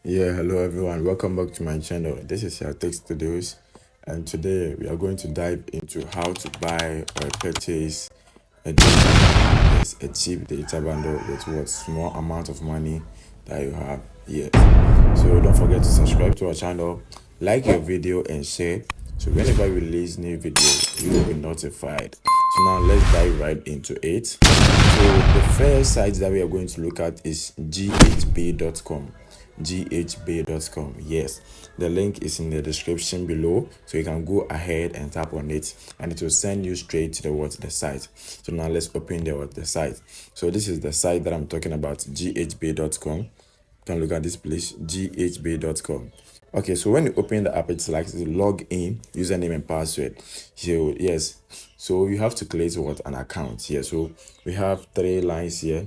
Yeah, hello everyone. Welcome back to my channel. This is your Tech Studios, and today we are going to dive into how to buy or purchase a yes, a cheap data bundle with what small amount of money that you have. Yes. So don't forget to subscribe to our channel, like your video, and share. So whenever we release new videos, you will be notified. So now let's dive right into it. So the first site that we are going to look at is ghb.com. ghb.com. Yes, the link is in the description below, so you can go ahead and tap on it and it will send you straight to the site. So now let's open the site. So this is the site that I'm talking about, ghb.com. You can look at this place, ghb.com. Okay, so when you open the app, it's like log in, username and password. So yes, so you have to create what an account here. So we have 3 lines here.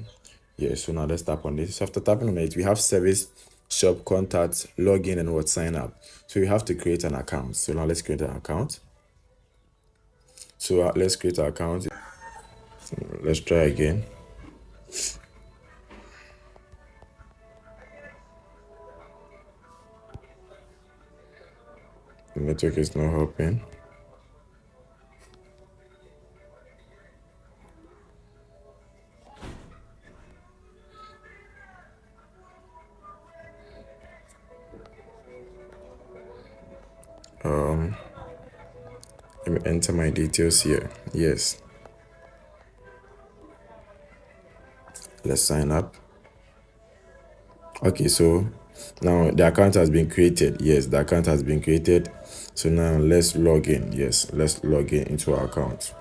Yeah, so now let's tap on this. So after tapping on it, we have service, shop, contact, login, and what sign up. So you have to create an account. So now let's create an account. So let's create an account. So let's try again. The network is not helping. Let me enter my details here. Yes. Let's sign up. Okay, so now the account has been created. Yes, the account has been created. So now let's log in. Yes, let's log in into our account.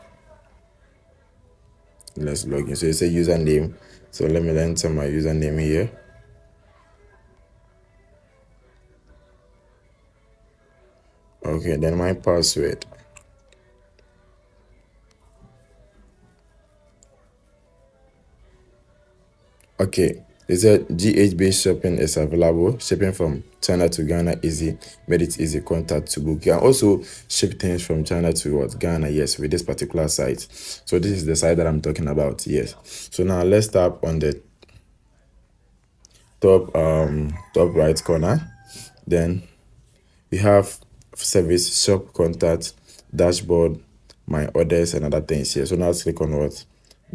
Let's log in. So it's a username. So let me enter my username here. Okay, then my password. Okay, it said GHB shopping is available. Shipping from China to Ghana easy. Made it easy. Contact to book. You can also ship things from China to what Ghana. Yes, with this particular site. So this is the site that I'm talking about. Yes. So now let's tap on the top right corner. Then we have service, shop, contact, dashboard, my orders, and other things here. So now let's click on what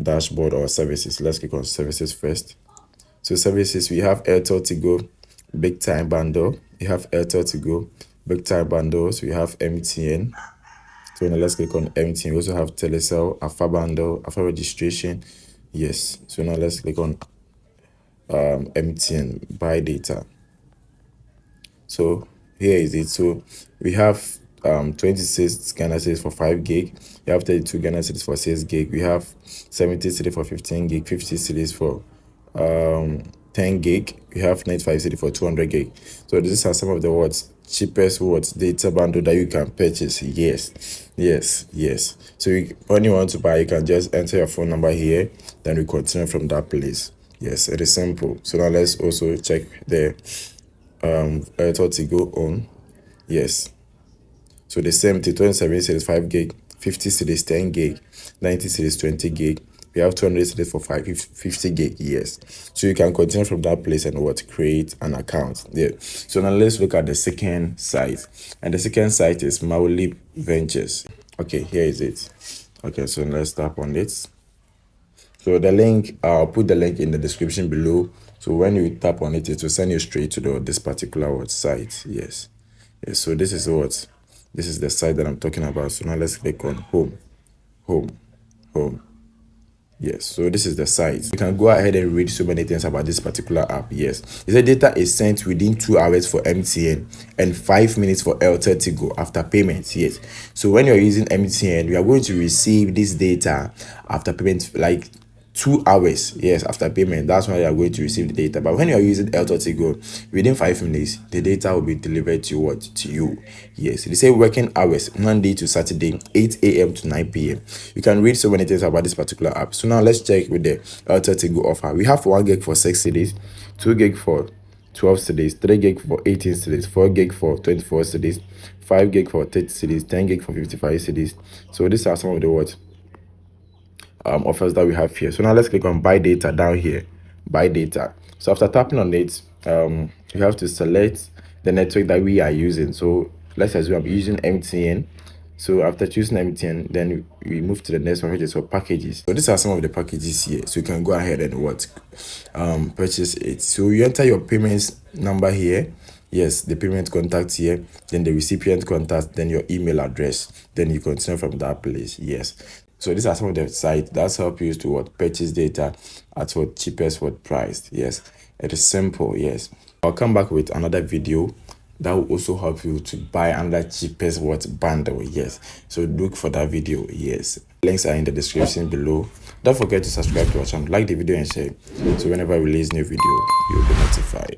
dashboard or services. Let's click on services first. So services, we have Airtel to go big time bundle. We have Airtel to go big time bundles. We have MTN. So now let's click on MTN. We also have Telecel, Alpha bundle, Alpha registration. Yes. So now let's click on MTN buy data. So here is it. So we have 26 Ghana cedis for 5 gig. We have 32 Ghana cedis for 6 gig. We have 70 cedis for 15 gig, 50 cedis for 10 gig. We have 95 cedis for 200 gig. So these are some of the cheapest data bundle that you can purchase. Yes. So when you want to buy, you can just enter your phone number here, then we continue from that place. Yes, it is simple. So now let's also check the Airtel to go on. Yes, so the same 27 cedis 5 gig, 50 cedis 10 gig, 90 cedis 20 gig. We have 200 cedis for 50 gig. Yes, so you can continue from that place and create an account. Yeah, so now let's look at the second site, and the second site is Mauli Ventures. Okay, here is it. Okay, so let's tap on it. So the link, I'll put the link in the description below. So when you tap on it, it will send you straight to this particular site. Yes. So this is the site that I'm talking about. So now let's click on home. Yes, so this is the site. You can go ahead and read so many things about this particular app. Yes, it said data is sent within 2 hours for MTN and 5 minutes for Airtel to go after payment. Yes, so when you're using MTN, you are going to receive this data after payment, like 2 hours. Yes, after payment. That's why you are going to receive the data. But when you are using Airtel to go, within 5 minutes, the data will be delivered to you. Yes, they say working hours Monday to Saturday, 8 a.m. to 9 p.m. You can read so many things about this particular app. So now let's check with the Airtel to go offer. We have 1 gig for 6 cities, 2 gig for 12 cities, 3 gig for 18 cities, 4 gig for 24 cities, 5 gig for 30 cities, 10 gig for 55 cities. So these are some of the offers that we have here. So now let's click on buy data down here. Buy data. So after tapping on it, you have to select the network that we are using. So let's assume I'm using MTN. So after choosing MTN, then we move to the next one, which is for packages. So these are some of the packages here. So you can go ahead and what purchase it. So you enter your payments number here. Yes, the payment contact here, then the recipient contact, then your email address. Then you continue from that place. Yes. So these are some of the sites that's help you to what purchase data at what cheapest what price. Yes, it is simple. Yes, I'll come back with another video that will also help you to buy another cheapest what bundle. Yes, so look for that video. Yes, links are in the description below. Don't forget to subscribe to our channel, like the video and share, so whenever I release new video you'll be notified.